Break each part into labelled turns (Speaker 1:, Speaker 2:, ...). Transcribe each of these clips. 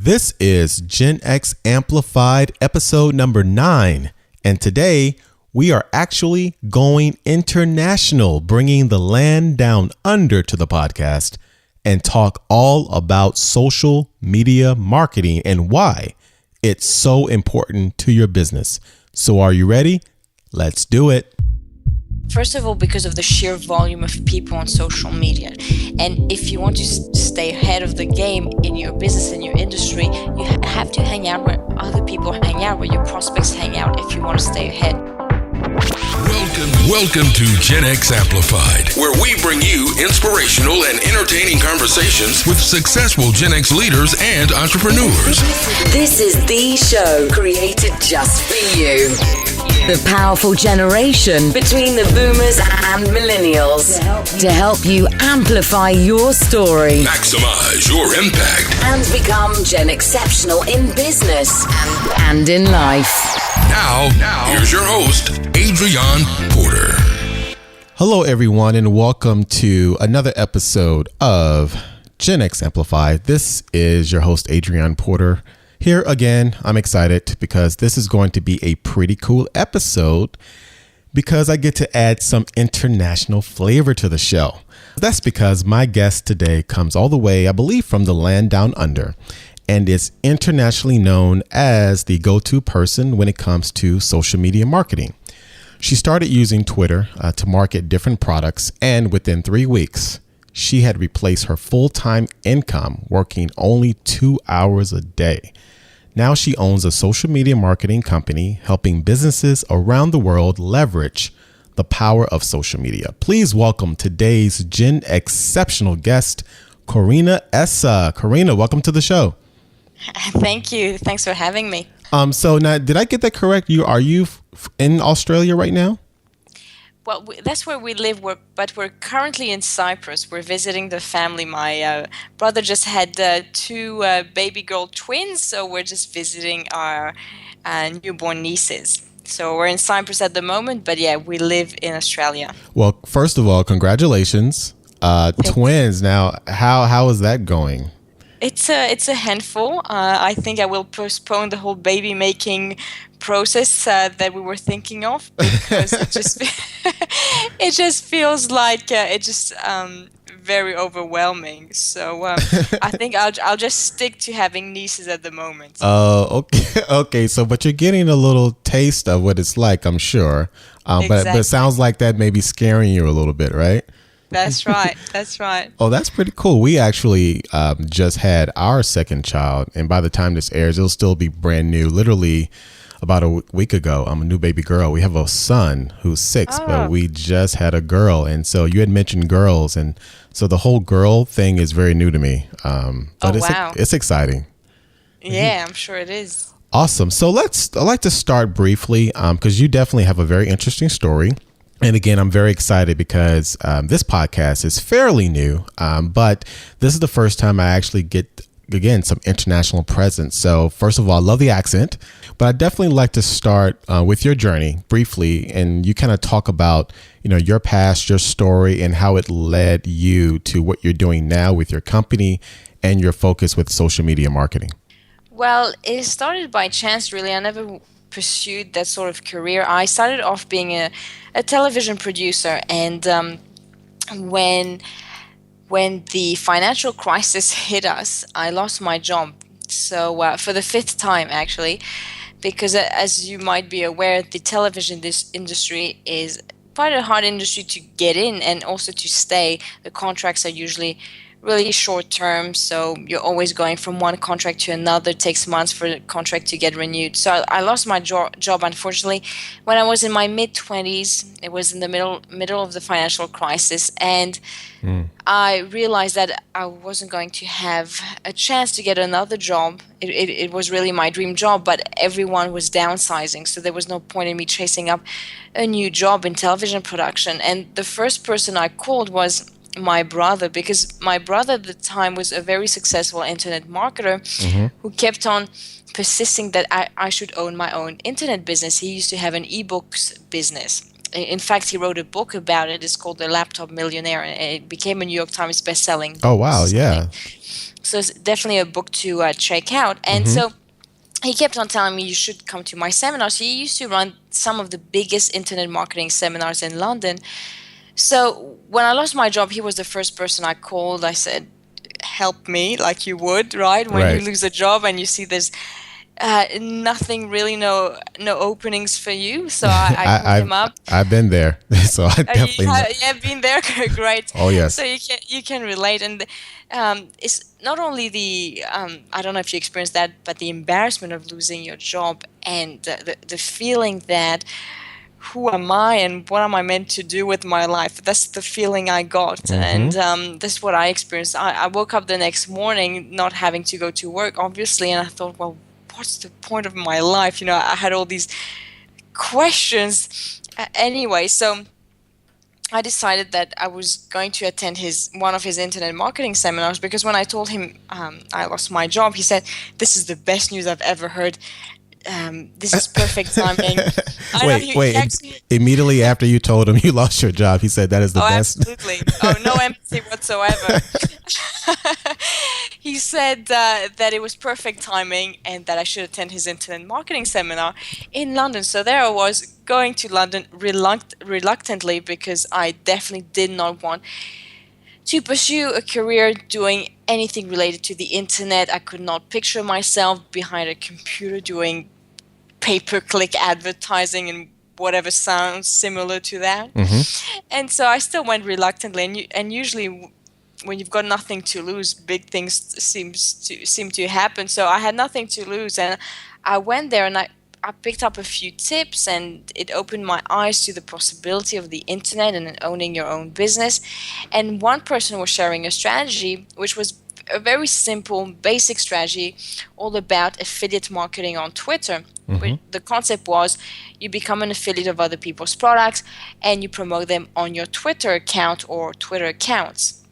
Speaker 1: This is Gen X Amplified episode number 9. And today we are actually going international, bringing the land down under to the podcast and talk all about social media marketing and why it's so important to your business. So are you ready? Let's do it.
Speaker 2: First of all, because of the sheer volume of people on social media. And if you want to stay ahead of the game in your business, in your industry, you have to hang out where other people hang out, where your prospects hang out if you want to stay ahead.
Speaker 3: Welcome to Gen X Amplified, where we bring you inspirational and entertaining conversations with successful Gen X leaders and entrepreneurs.
Speaker 4: This is the show created just for you. The powerful generation between the boomers and millennials to help you amplify your story,
Speaker 3: Maximize your impact,
Speaker 4: and become Gen Exceptional in business and in life.
Speaker 3: Now, here's your host, Adrian Porter.
Speaker 1: Hello, everyone, and welcome to another episode of Gen X Amplified. This is your host, Adrian Porter. Here again, I'm excited because this is going to be a pretty cool episode because I get to add some international flavor to the show. That's because my guest today comes all the way, I believe, from the land down under, and is internationally known as the go-to person when it comes to social media marketing. She started using Twitter to market different products, and within 3 weeks, she had replaced her full-time income working only 2 hours a day. Now she owns a social media marketing company helping businesses around the world leverage the power of social media. Please welcome today's Gen Exceptional guest, Corinna Essa. Corinna, welcome to the show.
Speaker 2: Thank you. Thanks for having me.
Speaker 1: So now, did I get that correct? Are you in Australia right now?
Speaker 2: Well, that's where we live, but we're currently in Cyprus. We're visiting the family. My brother just had 2 baby girl twins, so we're just visiting our newborn nieces. So we're in Cyprus at the moment, but yeah, we live in Australia.
Speaker 1: Well, first of all, congratulations. Twins. Now, how is that going?
Speaker 2: It's a handful. I think I will postpone the whole baby making process that we were thinking of because it just feels like it's just very overwhelming. So I think I'll just stick to having nieces at the moment.
Speaker 1: Okay. So, but you're getting a little taste of what it's like, I'm sure.
Speaker 2: Exactly.
Speaker 1: But it sounds like that may be scaring you a little bit, right?
Speaker 2: That's right.
Speaker 1: Oh, that's pretty cool. We actually just had our second child, and by the time this airs, it'll still be brand new. Literally about a week ago, I'm a new baby girl. We have a son who's 6, but we just had a girl. And so you had mentioned girls, and so the whole girl thing is very new to me. But it's exciting.
Speaker 2: Yeah, I'm sure it is.
Speaker 1: Awesome. So I'd like to start briefly because you definitely have a very interesting story. And again, I'm very excited because this podcast is fairly new, but this is the first time I actually get, again, some international presence. So first of all, I love the accent, but I definitely like to start with your journey briefly. And you kind of talk about, your past, your story, and how it led you to what you're doing now with your company and your focus with social media marketing.
Speaker 2: Well, it started by chance, really. I never pursued that sort of career. I started off being a television producer, and when the financial crisis hit us, I lost my job. So for the 5th time, actually, because as you might be aware, the television industry is quite a hard industry to get in and also to stay. The contracts are usually really short term, so you're always going from one contract to another. It takes months for the contract to get renewed. So I lost my job, unfortunately, when I was in my mid-20s. It was in the middle of the financial crisis, and I realized that I wasn't going to have a chance to get another job. It was really my dream job, but everyone was downsizing, so there was no point in me chasing up a new job in television production. And the first person I called was my brother, because my brother at the time was a very successful internet marketer who kept on persisting that I should own my own internet business. He used to have an ebooks business. in fact, he wrote a book about it. It's called The Laptop Millionaire, and it became a New York Times best-selling.
Speaker 1: Oh, wow. Yeah.
Speaker 2: So it's definitely a book to check out. And so he kept on telling me you should come to my seminars. He used to run some of the biggest internet marketing seminars in London. So when I lost my job, he was the first person I called. I said, help me, like you would, right? When you lose a job and you see there's nothing really, no openings for you. So I called him up.
Speaker 1: I've been there, so I definitely
Speaker 2: been there. Great.
Speaker 1: Oh yes.
Speaker 2: So you can relate, and it's not only the I don't know if you experienced that, but the embarrassment of losing your job and the feeling that who am I and what am I meant to do with my life? That's the feeling I got, and that's what I experienced. I woke up the next morning not having to go to work, obviously, and I thought, well, what's the point of my life? I had all these questions. Anyway, so I decided that I was going to attend one of his internet marketing seminars, because when I told him I lost my job, he said, "This is the best news I've ever heard. This is perfect timing."
Speaker 1: Immediately after you told him you lost your job, he said that is the best.
Speaker 2: Absolutely. No empathy whatsoever. He said that it was perfect timing and that I should attend his internet marketing seminar in London. So there I was, going to London reluctantly, because I definitely did not want to pursue a career doing anything related to the internet. I could not picture myself behind a computer doing pay-per-click advertising and whatever sounds similar to that. And so I still went reluctantly, and usually when you've got nothing to lose, big things seem to happen. So I had nothing to lose, and I went there, and I picked up a few tips, and it opened my eyes to the possibility of the internet and owning your own business. And one person was sharing a strategy, which was a very simple, basic strategy, all about affiliate marketing on Twitter. The concept was you become an affiliate of other people's products and you promote them on your Twitter account or Twitter accounts.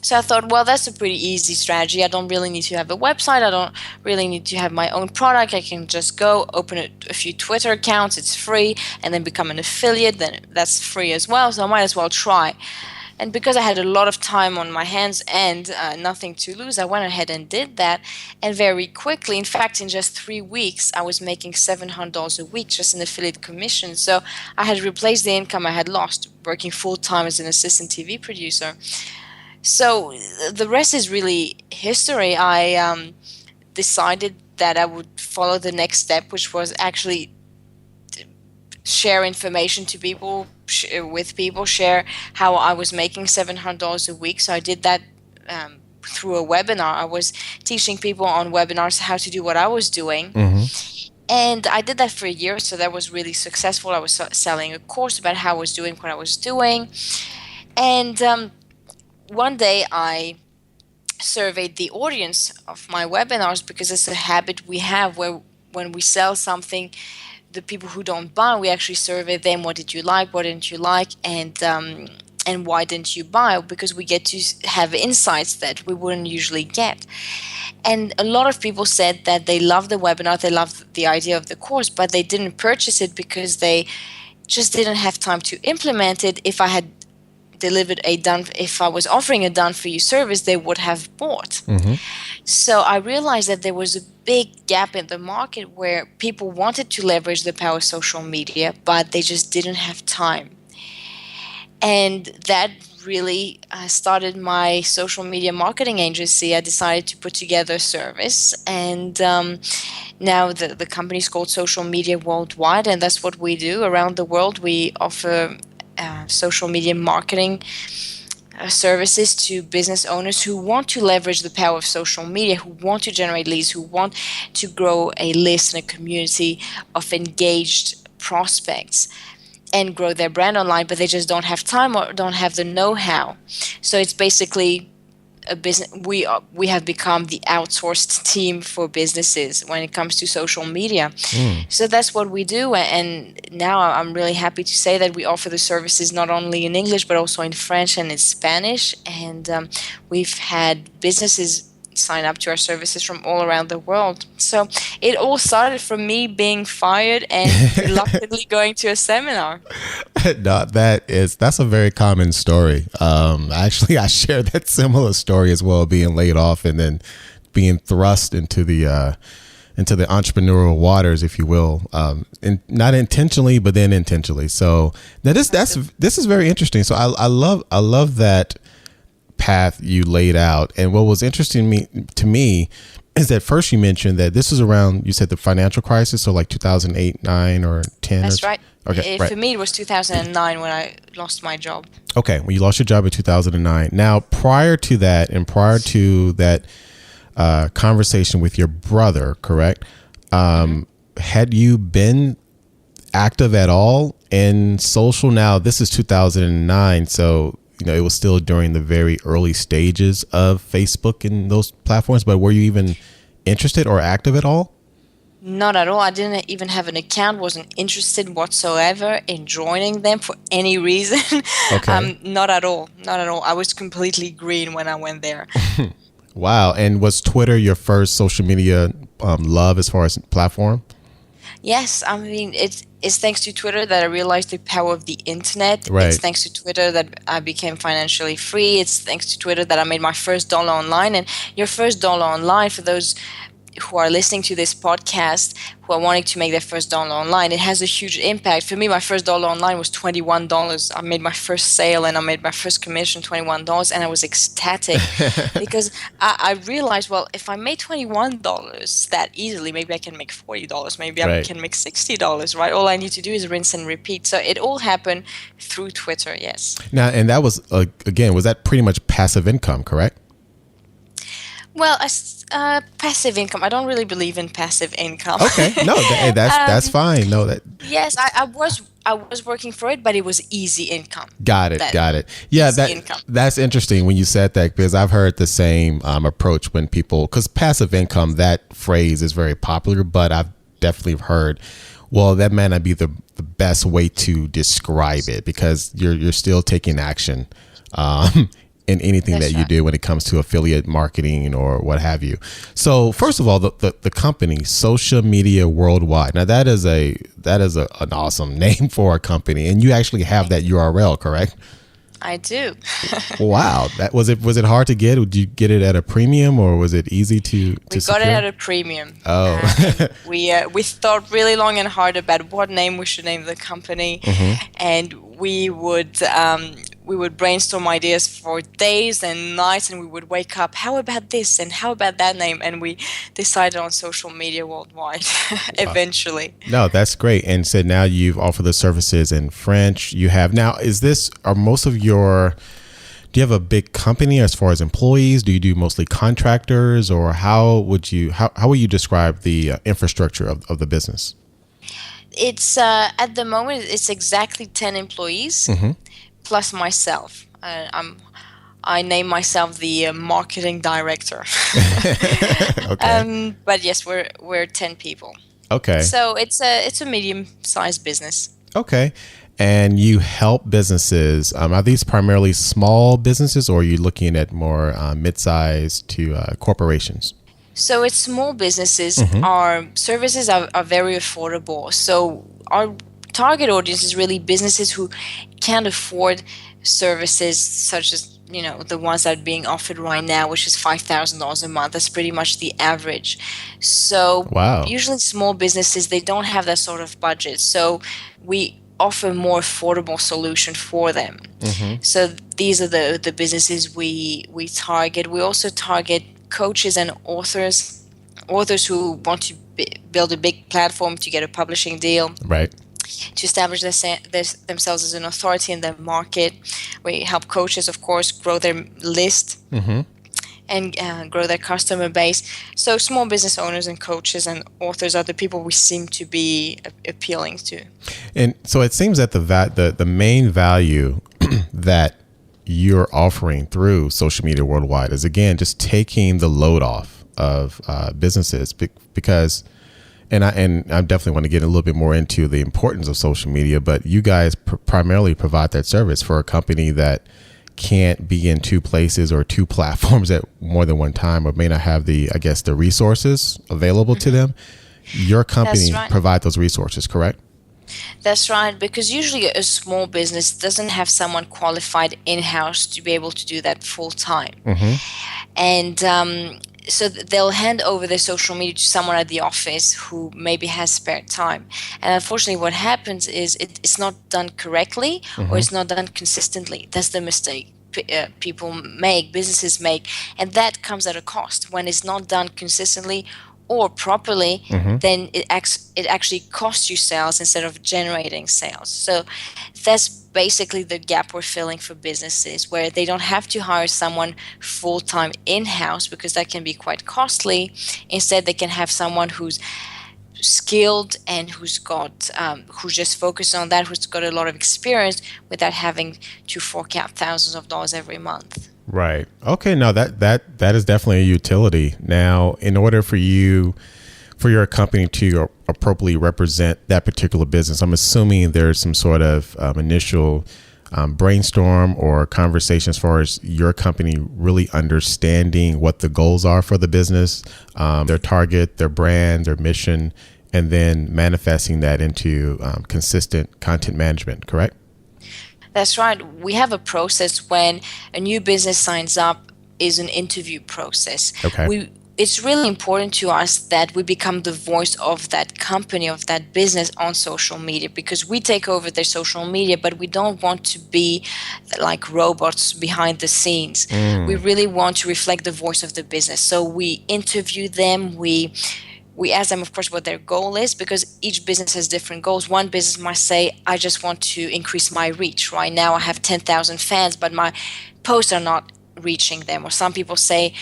Speaker 2: So I thought, well, that's a pretty easy strategy. I don't really need to have a website. I don't really need to have my own product. I can just go open a few Twitter accounts. It's free, and then become an affiliate. Then that's free as well. So I might as well try. And because I had a lot of time on my hands and nothing to lose, I went ahead and did that. And very quickly, in fact, in just 3 weeks, I was making $700 a week just in affiliate commission. So I had replaced the income I had lost working full-time as an assistant TV producer. So the rest is really history. I decided that I would follow the next step, which was actually share information to people, share how I was making $700 a week. So I did that through a webinar. I was teaching people on webinars how to do what I was doing. And I did that for a year, so that was really successful. I was selling a course about how I was doing what I was doing. And one day I surveyed the audience of my webinars, because it's a habit we have where when we sell something, the people who don't buy, we actually survey them. What did you like? What didn't you like? And why didn't you buy? Because we get to have insights that we wouldn't usually get. And a lot of people said that they loved the webinar, they loved the idea of the course, but they didn't purchase it because they just didn't have time to implement it. If I was offering a done for you service, they would have bought. So I realized that there was a big gap in the market where people wanted to leverage the power of social media, but they just didn't have time. And that really started my social media marketing agency. I decided to put together a service, and now the company is called Social Media Worldwide, and that's what we do around the world. We offer social media marketing services to business owners who want to leverage the power of social media, who want to generate leads, who want to grow a list and a community of engaged prospects and grow their brand online, but they just don't have time or don't have the know-how. So it's basically a business. We have become the outsourced team for businesses when it comes to social media. So that's what we do, and now I'm really happy to say that we offer the services not only in English but also in French and in Spanish. And we've had businesses sign up to our services from all around the world. So it all started from me being fired and reluctantly going to a seminar.
Speaker 1: No, that's a very common story. Actually, I share that similar story as well, being laid off and then being thrust into the entrepreneurial waters, if you will, and not intentionally, but then intentionally. So now this is very interesting. So I love that path you laid out. And what was interesting to me is that first you mentioned that this was around, you said the financial crisis, so like 2008, 9 or 10.
Speaker 2: That's right.
Speaker 1: Okay, right.
Speaker 2: For me, it was 2009 when I lost my job. Okay,
Speaker 1: when you lost your job in 2009. Now, prior to that conversation with your brother, correct? Had you been active at all in social? Now, this is 2009, so it was still during the very early stages of Facebook and those platforms, but were you even interested or active at all?
Speaker 2: Not at all. I didn't even have an account, wasn't interested whatsoever in joining them for any reason.
Speaker 1: Okay.
Speaker 2: Not at all. Not at all. I was completely green when I went there.
Speaker 1: Wow. And was Twitter your first social media love as far as platform?
Speaker 2: Yes, I mean, it's thanks to Twitter that I realized the power of the internet.
Speaker 1: Right.
Speaker 2: It's thanks to Twitter that I became financially free. It's thanks to Twitter that I made my first dollar online. And your first dollar online, for those who are listening to this podcast, who are wanting to make their first dollar online, it has a huge impact. For me, my first dollar online was $21. I made my first sale and I made my first commission, $21, and I was ecstatic because I realized, well, if I made $21 that easily, maybe I can make $40, maybe I can make $60, right? All I need to do is rinse and repeat. So it all happened through Twitter, yes.
Speaker 1: Now, and that was, again, was that pretty much passive income, correct?
Speaker 2: Well, passive income. I don't really believe in passive income.
Speaker 1: Okay, no, that's fine. No, that.
Speaker 2: Yes, I was working for it, but it was easy income.
Speaker 1: Got it. Yeah, that's interesting when you said that, because I've heard the same approach when people, because passive income, that phrase is very popular, but I've definitely heard, well, that may not be the best way to describe it, because you're still taking action. In anything that you do when it comes to affiliate marketing or what have you. So first of all, the company, Social Media Worldwide. Now that is an awesome name for a company, and you actually have that URL, correct?
Speaker 2: I do.
Speaker 1: Wow, was it hard to get? Did you get it at a premium, or was it easy to
Speaker 2: We got it at a premium.
Speaker 1: Oh,
Speaker 2: we thought really long and hard about what name we should name the company, and we would brainstorm ideas for days and nights, and we would wake up, how about this and how about that name? And we decided on Social Media Worldwide eventually.
Speaker 1: No, that's great. And so now you've offered the services in French. You have now, do you have a big company as far as employees? Do you do mostly contractors, or how would you describe the infrastructure of the business?
Speaker 2: It's at the moment, it's exactly 10 employees. Plus myself. I name myself the marketing director.
Speaker 1: Okay.
Speaker 2: But yes, we're 10 people.
Speaker 1: Okay.
Speaker 2: So it's a medium-sized business.
Speaker 1: Okay. And you help businesses. Are these primarily small businesses, or are you looking at more mid-sized to corporations?
Speaker 2: So it's small businesses. Our services are very affordable. So our target audience is really businesses who can't afford services such as the ones that are being offered right now, which is $5,000 a month. That's pretty much the average. So usually small businesses, they don't have that sort of budget. So we offer a more affordable solution for them. So these are the businesses we target. We also target coaches and authors who want to build a big platform to get a publishing deal.
Speaker 1: Right.
Speaker 2: To establish themselves as an authority in the market. We help coaches, of course, grow their list and grow their customer base. So small business owners and coaches and authors are the people we seem to be appealing to.
Speaker 1: And so it seems that the main value that you're offering through Social Media Worldwide is, again, just taking the load off of businesses, because and I definitely want to get a little bit more into the importance of social media, but you guys primarily provide that service for a company that can't be in two places or two platforms at more than one time, or may not have the resources available to them. Your company provide those resources, correct?
Speaker 2: That's right, because usually a small business doesn't have someone qualified in-house to be able to do that full time. And so they'll hand over their social media to someone at the office who maybe has spare time. And unfortunately, what happens is it's not done correctly or it's not done consistently. That's the mistake people make, businesses make. And that comes at a cost. When it's not done consistently or properly, then it actually costs you sales instead of generating sales. So that's basically the gap we're filling for businesses, where they don't have to hire someone full-time in-house because that can be quite costly. Instead, they can have someone who's skilled and who's just focused on that, who's got a lot of experience without having to fork out thousands of dollars every month.
Speaker 1: Right. Okay. No, that is definitely a utility. Now, in order for your company to appropriately represent that particular business, I'm assuming there's some sort of initial brainstorm or conversation as far as your company really understanding what the goals are for the business, their target, their brand, their mission, and then manifesting that into consistent content management, correct?
Speaker 2: That's right. We have a process when a new business signs up, is an interview process.
Speaker 1: Okay.
Speaker 2: It's really important to us that we become the voice of that company, of that business on social media, because we take over their social media, but we don't want to be like robots behind the scenes. We really want to reflect the voice of the business. So we interview them, we ask them, of course, what their goal is, because each business has different goals. One business might say, I just want to increase my reach. Right now I have 10,000 fans, but my posts are not reaching them. Or some people say,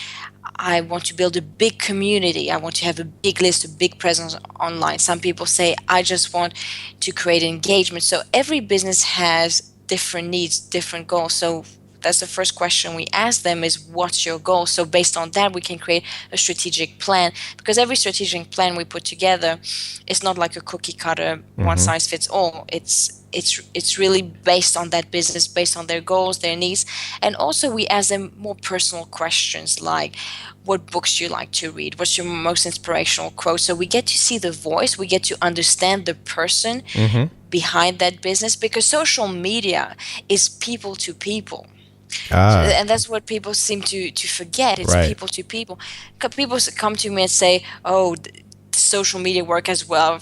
Speaker 2: I want to build a big community. I want to have a big list, a big presence online. Some people say, I just want to create engagement. So every business has different needs, different goals. So that's the first question we ask them is, what's your goal? So based on that, we can create a strategic plan, because every strategic plan we put together is not like a cookie cutter, one size fits all. It's really based on that business, based on their goals, their needs. And also we ask them more personal questions like, what books do you like to read? What's your most inspirational quote? So we get to see the voice, we get to understand the person behind that business, because social media is people to people. And that's what people seem to forget. It's people to people. People come to me and say, oh, social media work as well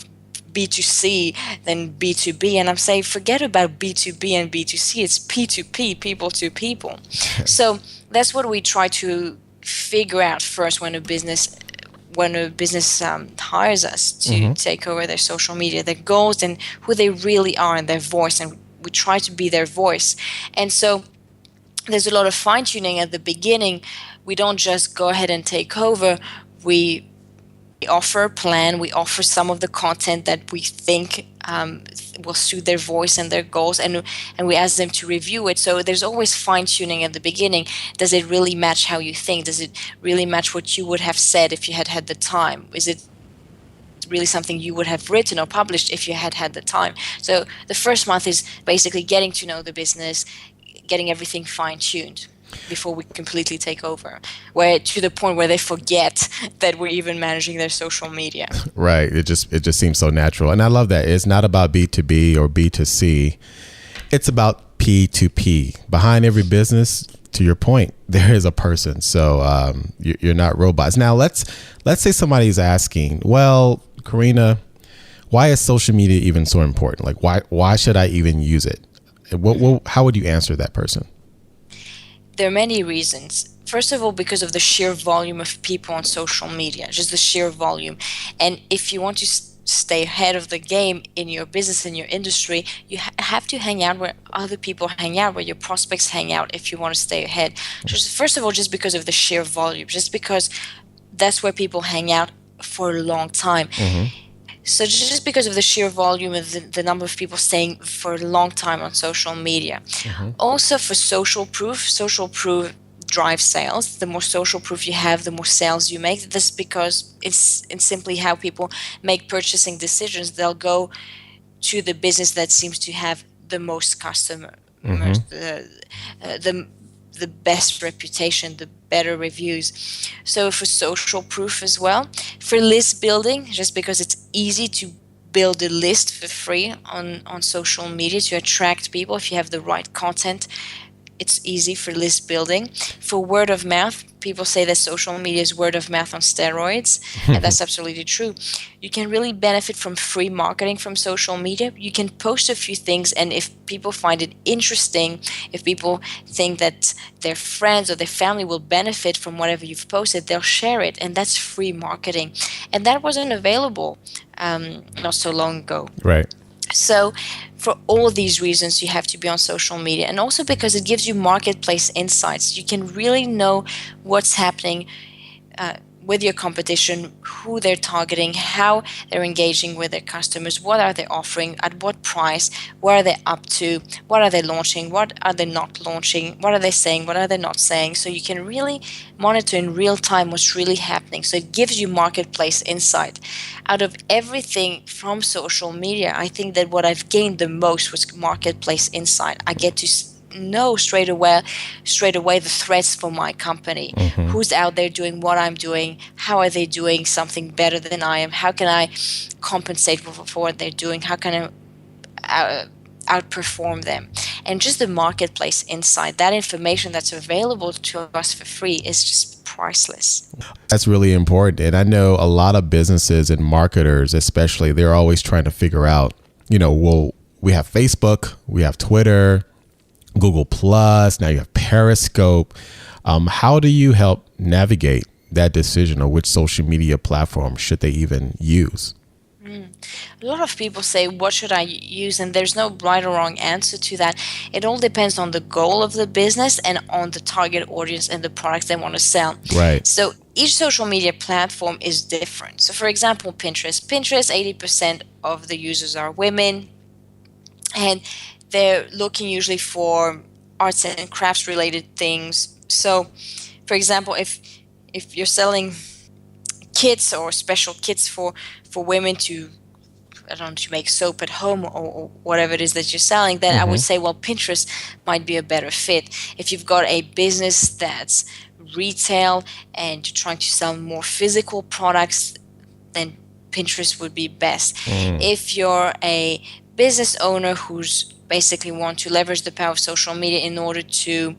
Speaker 2: B2C than B2B. And I'm saying, forget about B2B and B2C. It's P2P, people to people. So that's what we try to figure out first when a business hires us to take over their social media, their goals and who they really are and their voice. And we try to be their voice. And so there's a lot of fine-tuning at the beginning. We don't just go ahead and take over. We offer a plan. We offer some of the content that we think will suit their voice and their goals, and we ask them to review it. So there's always fine-tuning at the beginning. Does it really match how you think? Does it really match what you would have said if you had had the time? Is it really something you would have written or published if you had had the time? So the first month is basically getting to know the business, getting everything fine-tuned before we completely take over, where to the point where they forget that we're even managing their social media.
Speaker 1: Right. It just seems so natural. And I love that. It's not about B2B or B2C. It's about P2P. Behind every business, to your point, there is a person. So you're not robots. Now let's say somebody's asking, well, Corinna, why is social media even so important? Like why should I even use it? How would you answer that person?
Speaker 2: There are many reasons. First of all, because of the sheer volume of people on social media, just the sheer volume. And if you want to stay ahead of the game in your business, in your industry, you have to hang out where other people hang out, where your prospects hang out if you want to stay ahead. First of all, just because of the sheer volume, just because that's where people hang out for a long time. So just because of the sheer volume of the number of people staying for a long time on social media. Also for social proof drives sales. The more social proof you have, the more sales you make. That's because it's simply how people make purchasing decisions. They'll go to the business that seems to have the most customers, the the best reputation, the better reviews. So for social proof as well, for list building, just because it's easy to build a list for free on social media to attract people if you have the right content. It's easy for list building. For word of mouth, people say that social media is word of mouth on steroids, and that's absolutely true. You can really benefit from free marketing from social media. You can post a few things, and if people find it interesting, if people think that their friends or their family will benefit from whatever you've posted, they'll share it, and that's free marketing. And that wasn't available not so long ago.
Speaker 1: Right.
Speaker 2: So for all these reasons, you have to be on social media, and also because it gives you marketplace insights. You can really know what's happening with your competition, who they're targeting, how they're engaging with their customers, what are they offering, at what price, what are they up to, what are they launching, what are they not launching, what are they saying, what are they not saying. So you can really monitor in real time what's really happening. So it gives you marketplace insight. Out of everything from social media, I think that what I've gained the most was marketplace insight. I get to know straight away the threats for my company. Who's out there doing what I'm doing? How are they doing something better than I am? How can I compensate for what they're doing? How can I outperform them? And just the marketplace insight, that information that's available to us for free is just priceless.
Speaker 1: That's really important. And I know a lot of businesses and marketers, especially, they're always trying to figure out, well, we have Facebook, we have Twitter, Google Plus, now you have Periscope. How do you help navigate that decision of which social media platform should they even use?
Speaker 2: A lot of people say, what should I use? And there's no right or wrong answer to that. It all depends on the goal of the business and on the target audience and the products they want to sell.
Speaker 1: Right.
Speaker 2: So each social media platform is different. So for example, Pinterest, 80% of the users are women, and they're looking usually for arts and crafts related things. So, for example, if you're selling kits or special kits for women to make soap at home or whatever it is that you're selling, then I would say, well, Pinterest might be a better fit. If you've got a business that's retail and you're trying to sell more physical products, then Pinterest would be best. If you're a business owner who's basically want to leverage the power of social media in order to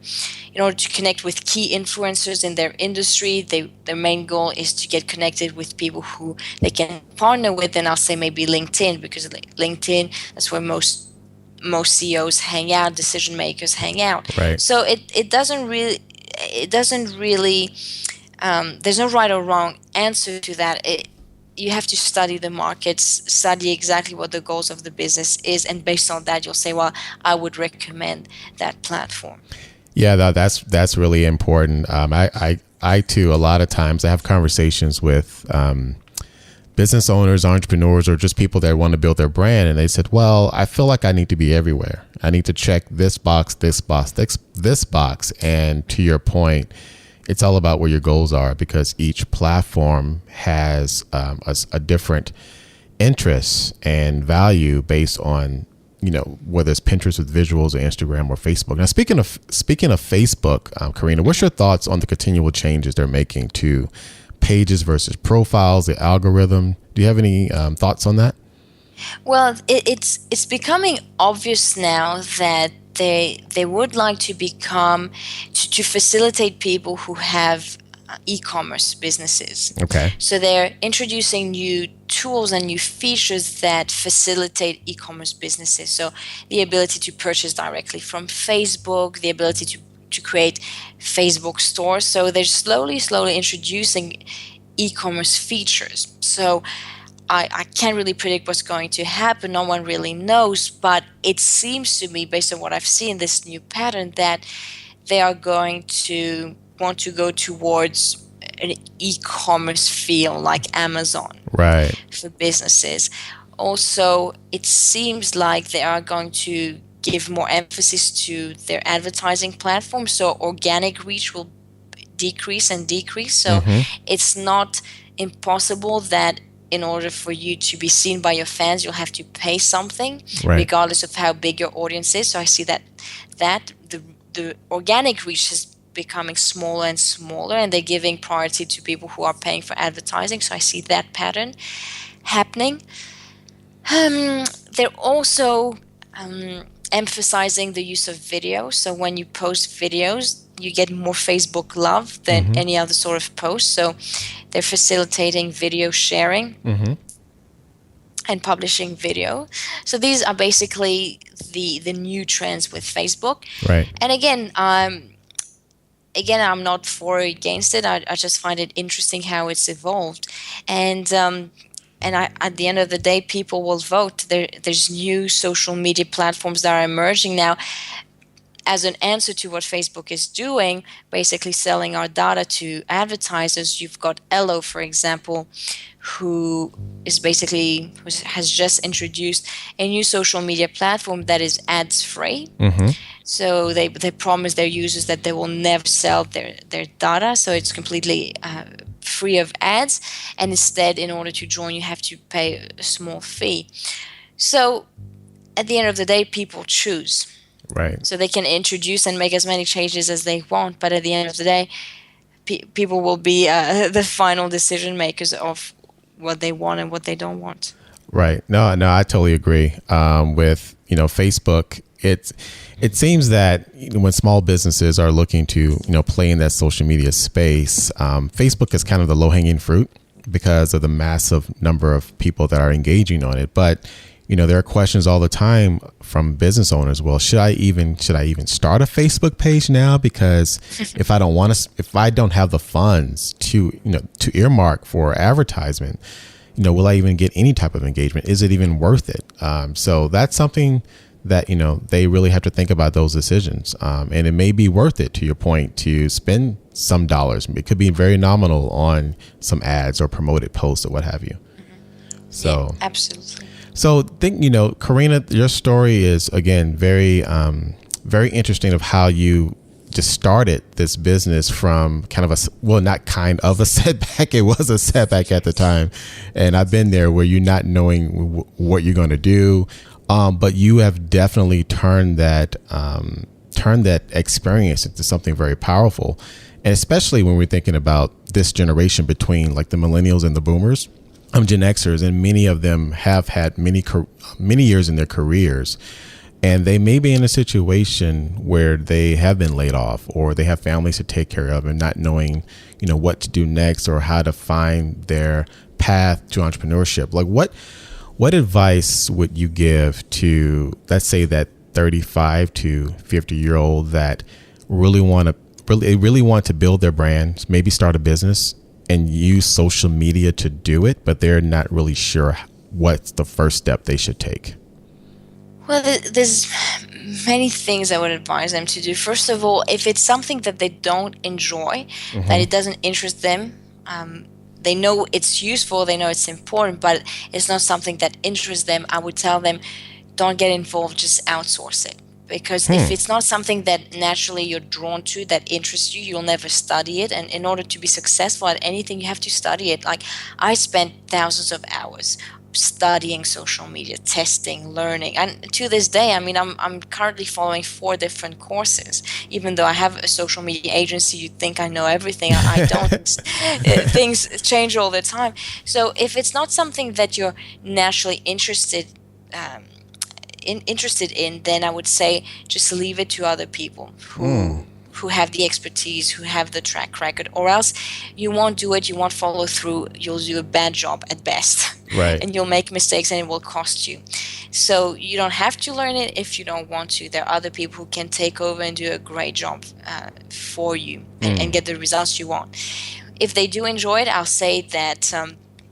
Speaker 2: connect with key influencers in their industry, their main goal is to get connected with people who they can partner with, then I'll say maybe LinkedIn, because LinkedIn, that's where most CEOs hang out, decision makers hang out.
Speaker 1: Right.
Speaker 2: So it doesn't really there's no right or wrong answer to that. You have to study the markets, study exactly what the goals of the business is, and based on that, you'll say, well, I would recommend that platform.
Speaker 1: Yeah, that's really important. I too, a lot of times I have conversations with business owners, entrepreneurs, or just people that want to build their brand. And they said, well, I feel like I need to be everywhere. I need to check this box, this box, this box. And to your point, it's all about where your goals are, because each platform has a different interest and value based on, whether it's Pinterest with visuals or Instagram or Facebook. Now, speaking of Facebook, Corinna, what's your thoughts on the continual changes they're making to pages versus profiles, the algorithm? Do you have any thoughts on that?
Speaker 2: Well, it's becoming obvious now that they would like to to facilitate people who have e-commerce businesses.
Speaker 1: Okay.
Speaker 2: So they're introducing new tools and new features that facilitate e-commerce businesses. So the ability to purchase directly from Facebook, the ability to create Facebook stores. So they're slowly introducing e-commerce features. So I can't really predict what's going to happen. No one really knows, but it seems to me, based on what I've seen, this new pattern, that they are going to want to go towards an e-commerce feel like Amazon,
Speaker 1: right,
Speaker 2: for businesses. Also, it seems like they are going to give more emphasis to their advertising platform, so organic reach will decrease. So it's not impossible that in order for you to be seen by your fans, you'll have to pay something,
Speaker 1: right,
Speaker 2: regardless of how big your audience is. So I see that the the organic reach is becoming smaller and smaller, and they're giving priority to people who are paying for advertising. So I see that pattern happening. They're also emphasizing the use of video. So when you post videos, you get more Facebook love than any other sort of post. So they're facilitating video sharing and publishing video. So these are basically the new trends with Facebook.
Speaker 1: Right.
Speaker 2: And again, I'm not for or against it. I just find it interesting how it's evolved. And at the end of the day, people will vote. There's new social media platforms that are emerging now as an answer to what Facebook is doing, basically selling our data to advertisers. You've got Ello, for example, who has just introduced a new social media platform that is ads-free. So they promise their users that they will never sell their data. So it's completely free of ads. And instead, in order to join, you have to pay a small fee. So at the end of the day, people choose.
Speaker 1: Right.
Speaker 2: So they can introduce and make as many changes as they want. But at the end of the day, people will be the final decision makers of what they want and what they don't want.
Speaker 1: Right. No, I totally agree. With Facebook, it seems that when small businesses are looking to play in that social media space, Facebook is kind of the low hanging fruit because of the massive number of people that are engaging on it. But there are questions all the time from business owners. Well, should I even start a Facebook page now? Because if I don't have the funds to earmark for advertisement, will I even get any type of engagement? Is it even worth it? So that's something that they really have to think about those decisions. And it may be worth it, to your point, to spend some dollars. It could be very nominal on some ads or promoted posts or what have you. So
Speaker 2: yeah, absolutely.
Speaker 1: So Corinna, your story is again very interesting of how you just started this business from not kind of a setback. It was a setback at the time. And I've been there where you're not knowing what you're going to do. But you have definitely turned that experience into something very powerful. And especially when we're thinking about this generation between like the millennials and the boomers, Gen Xers, and many of them have had many years in their careers, and they may be in a situation where they have been laid off or they have families to take care of and not knowing, what to do next or how to find their path to entrepreneurship. Like what advice would you give to, let's say, that 35 to 50-year-old that really want to build their brand, maybe start a business and use social media to do it, but they're not really sure what's the first step they should take?
Speaker 2: Well, there's many things I would advise them to do. First of all, if it's something that they don't enjoy, that it doesn't interest them, they know it's useful, they know it's important, but it's not something that interests them, I would tell them, don't get involved, just outsource it. Because if it's not something that naturally you're drawn to, that interests you, you'll never study it. And in order to be successful at anything, you have to study it. Like I spent thousands of hours studying social media, testing, learning. And to this day, I'm currently following 4 different courses. Even though I have a social media agency, you think I know everything. I don't. Things change all the time. So if it's not something that you're naturally interested in, then I would say just leave it to other people who have the expertise, who have the track record, or else you won't do it, you won't follow through, you'll do a bad job at best.
Speaker 1: Right.
Speaker 2: And you'll make mistakes and it will cost you. So you don't have to learn it if you don't want to. There are other people who can take over and do a great job for you and get the results you want. If they do enjoy it, I'll say that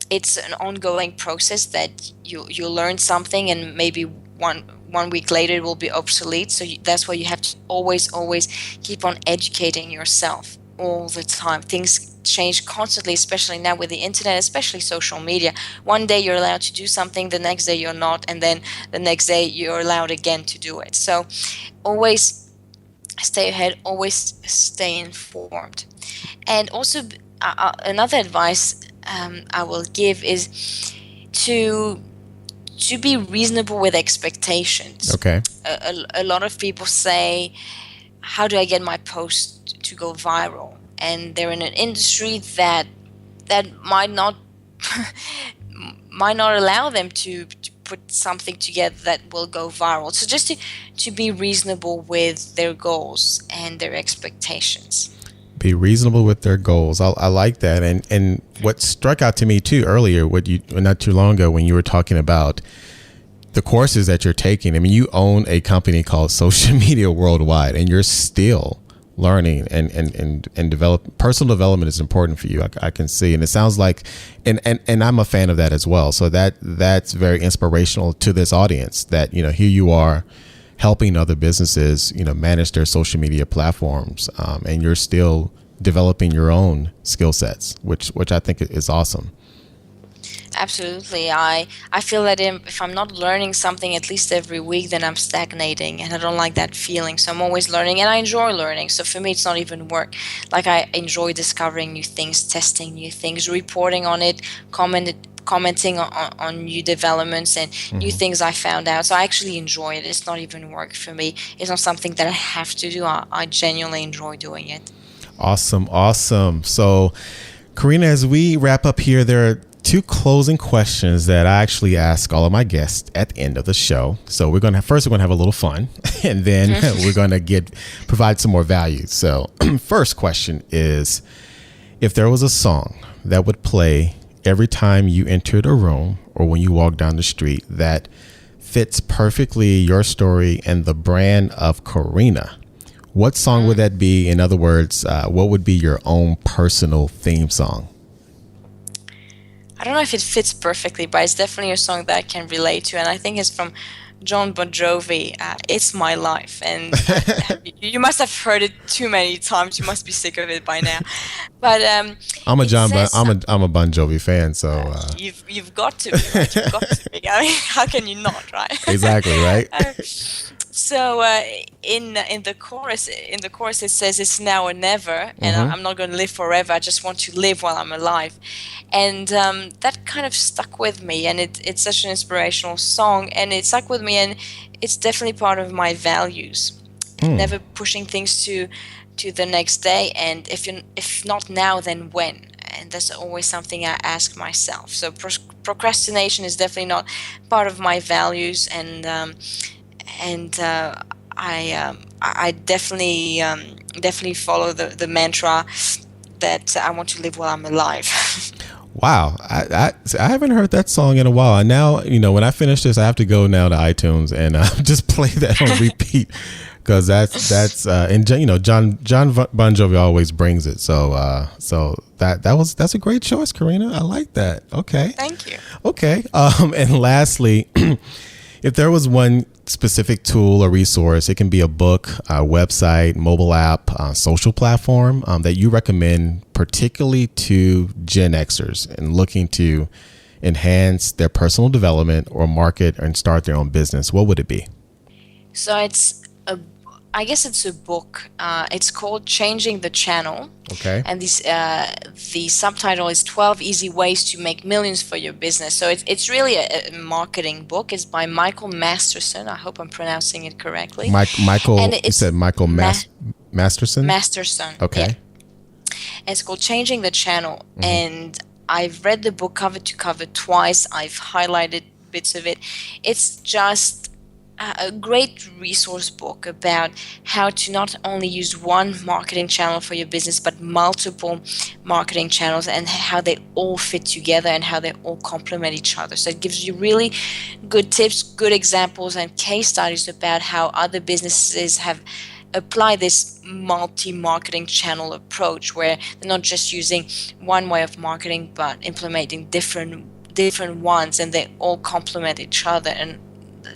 Speaker 2: it's an ongoing process, that you'll learn something and maybe one week later it will be obsolete. So that's why you have to always keep on educating yourself all the time. Things change constantly, especially now with the internet, especially social media. One day you're allowed to do something, the next day you're not, and then the next day you're allowed again to do it. So always stay ahead, always stay informed. And also another advice I will give is to be reasonable with expectations.
Speaker 1: Okay.
Speaker 2: A lot of people say, how do I get my post to go viral? And they're in an industry that might not might not allow them to put something together that will go viral. So just to be reasonable with their goals and their expectations.
Speaker 1: Be reasonable with their goals. I like that. And what struck out to me too earlier, not too long ago, when you were talking about the courses that you're taking. I mean, you own a company called Social Media Worldwide, and you're still learning and develop. Personal development is important for you. I can see, and it sounds like, and I'm a fan of that as well. So that's very inspirational to this audience. That here you are, helping other businesses manage their social media platforms, and you're still developing your own skill sets, which I think is awesome.
Speaker 2: Absolutely. I feel that if I'm not learning something at least every week, then I'm stagnating, and I don't like that feeling. So I'm always learning, and I enjoy learning. So for me, it's not even work. Like, I enjoy discovering new things, testing new things, reporting on it, commenting on new developments and new things I found out. So I actually enjoy it. It's not even work for me. It's not something that I have to do. I genuinely enjoy doing it.
Speaker 1: Awesome. So, Corinna, as we wrap up here, there are two closing questions that I actually ask all of my guests at the end of the show. So we're going to have a little fun, and then we're going to provide some more value. So first question is, if there was a song that would play every time you entered a room or when you walk down the street that fits perfectly your story and the brand of Corinna, what song would that be? In other words, what would be your own personal theme song?
Speaker 2: I don't know if it fits perfectly, but it's definitely a song that I can relate to, and I think it's from John Bon Jovi. It's My Life, and you must have heard it too many times. You must be sick of it by now. But
Speaker 1: I'm a Bon Jovi fan, so
Speaker 2: you've got to be. Right? You've got to be. I mean, how can you not, right?
Speaker 1: Exactly, right.
Speaker 2: So in the chorus it says, "It's now or never," and I'm not going to live forever. I just want to live while I'm alive, and that kind of stuck with me. And it's such an inspirational song, and it stuck with me, and it's definitely part of my values. Never pushing things to the next day, and if not now, then when? And that's always something I ask myself. So procrastination is definitely not part of my values, and I definitely follow the mantra that I want to live while I'm alive.
Speaker 1: Wow, I haven't heard that song in a while. And now, when I finish this, I have to go now to iTunes and just play that on repeat, because that's and John Bon Jovi always brings it. So that's a great choice, Corinna. I like that. Okay,
Speaker 2: thank you.
Speaker 1: Okay, and lastly, if there was one specific tool or resource, it can be a book, a website, mobile app, social platform that you recommend, particularly to Gen Xers and looking to enhance their personal development or market and start their own business, what would it be?
Speaker 2: So I guess it's a book. It's called Changing the Channel.
Speaker 1: Okay.
Speaker 2: And the subtitle is 12 Easy Ways to Make Millions for Your Business. So it's really a marketing book. It's by Michael Masterson. I hope I'm pronouncing it correctly.
Speaker 1: Michael, you said Michael Masterson?
Speaker 2: Masterson.
Speaker 1: Okay.
Speaker 2: Yeah. And it's called Changing the Channel. And I've read the book cover to cover twice. I've highlighted bits of it. It's just a great resource book about how to not only use one marketing channel for your business, but multiple marketing channels, and how they all fit together and how they all complement each other. So it gives you really good tips, good examples, and case studies about how other businesses have applied this multi-marketing channel approach, where they're not just using one way of marketing, but implementing different ones, and they all complement each other, and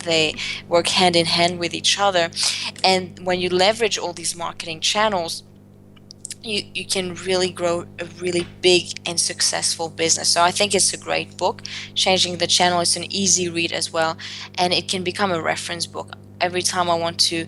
Speaker 2: they work hand in hand with each other. And when you leverage all these marketing channels, you can really grow a really big and successful business. So I think it's a great book. Changing the Channel is an easy read as well, and it can become a reference book. Every time I want to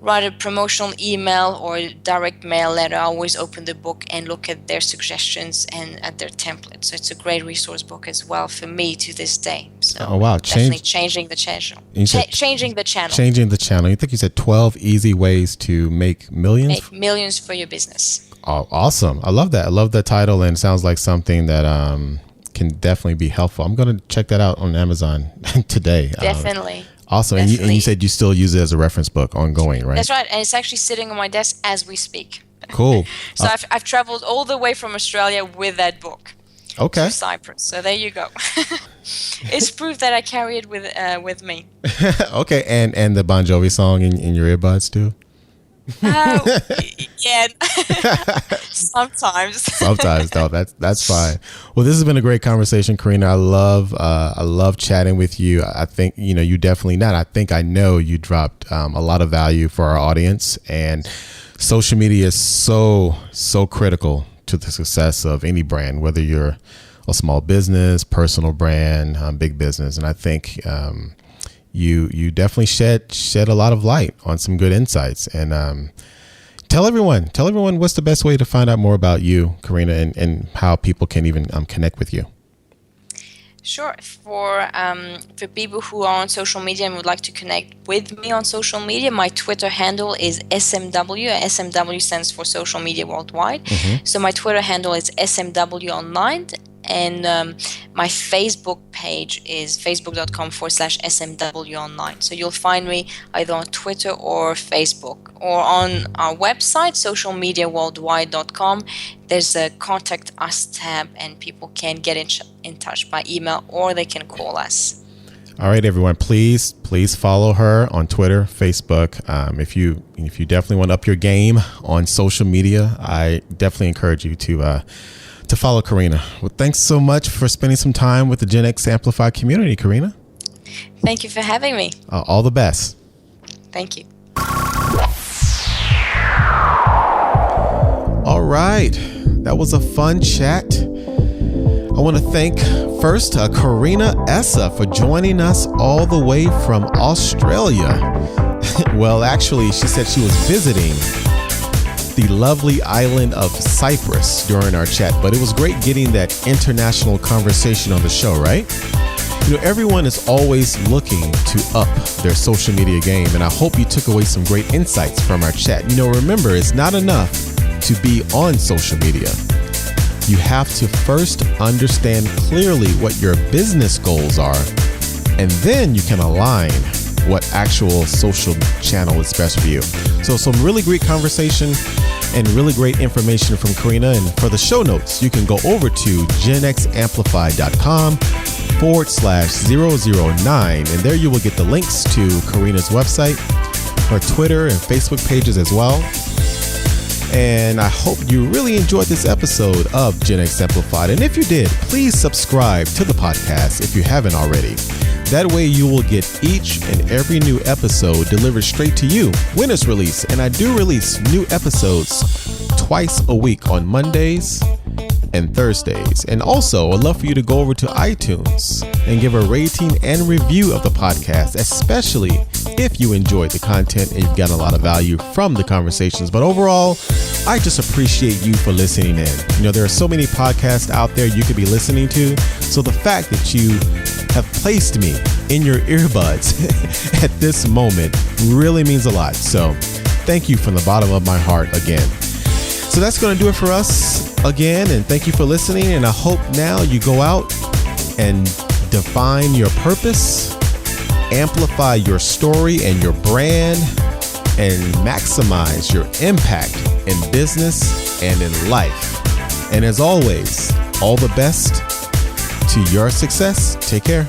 Speaker 2: write a promotional email or direct mail letter, I always open the book and look at their suggestions and at their templates. So it's a great resource book as well for me to this day. So
Speaker 1: oh wow,
Speaker 2: definitely changing the channel. Changing the channel.
Speaker 1: Changing the channel. You think you said 12 easy ways to make millions?
Speaker 2: Make millions for your business.
Speaker 1: Oh, awesome. I love that. I love the title, and it sounds like something that can definitely be helpful. I'm going to check that out on Amazon today.
Speaker 2: Definitely.
Speaker 1: Awesome.
Speaker 2: Definitely.
Speaker 1: And you said you still use it as a reference book ongoing, right?
Speaker 2: That's right. And it's actually sitting on my desk as we speak.
Speaker 1: Cool.
Speaker 2: So I've traveled all the way from Australia with that book.
Speaker 1: Okay.
Speaker 2: To Cyprus. So there you go. It's proof that I carry it with me.
Speaker 1: Okay. And the Bon Jovi song in your earbuds too?
Speaker 2: Yeah. Sometimes.
Speaker 1: Sometimes. No, that's fine. Well, this has been a great conversation, Corinna. I love chatting with you. I think, you definitely not. I know you dropped a lot of value for our audience, and social media is so critical to the success of any brand, whether you're a small business, personal brand, big business. And I think, you definitely shed a lot of light on some good insights. And tell everyone what's the best way to find out more about you, Corinna, and how people can even connect with you.
Speaker 2: Sure. For people who are on social media and would like to connect with me on social media, my Twitter handle is SMW. SMW stands for Social Media Worldwide. Mm-hmm. So my Twitter handle is SMW Online. And my Facebook page is facebook.com/SMW Online. So you'll find me either on Twitter or Facebook, or on our website, socialmediaworldwide.com. There's a Contact Us tab, and people can get in touch by email, or they can call us.
Speaker 1: All right, everyone, please follow her on Twitter, Facebook. If you definitely want to up your game on social media, I definitely encourage you to follow Corinna. Well, thanks so much for spending some time with the Gen X Amplify community, Corinna.
Speaker 2: Thank you for having me.
Speaker 1: All the best.
Speaker 2: Thank you.
Speaker 1: All right. That was a fun chat. I want to thank first Corinna Essa for joining us all the way from Australia. Well, actually, she said she was visiting the lovely island of Cyprus during our chat, but it was great getting that international conversation on the show, right? Everyone is always looking to up their social media game, and I hope you took away some great insights from our chat. Remember, it's not enough to be on social media. You have to first understand clearly what your business goals are, and then you can align what actual social channel is best for you. So some really great conversation and really great information from Corinna. And for the show notes, you can go over to genxamplify.com/009. And there you will get the links to Corinna's website, her Twitter and Facebook pages as well. And I hope you really enjoyed this episode of Gen X Amplified. And if you did, please subscribe to the podcast if you haven't already. That way you will get each and every new episode delivered straight to you when it's released. And I do release new episodes twice a week on Mondays and Thursdays. And also, I'd love for you to go over to iTunes and give a rating and review of the podcast, especially if you enjoyed the content and you've gotten a lot of value from the conversations. But overall, I just appreciate you for listening in. There are so many podcasts out there you could be listening to. So the fact that you have placed me in your earbuds at this moment really means a lot. So thank you from the bottom of my heart again. So that's going to do it for us again. And thank you for listening. And I hope now you go out and define your purpose, amplify your story and your brand, and maximize your impact in business and in life. And as always, all the best to your success. Take care.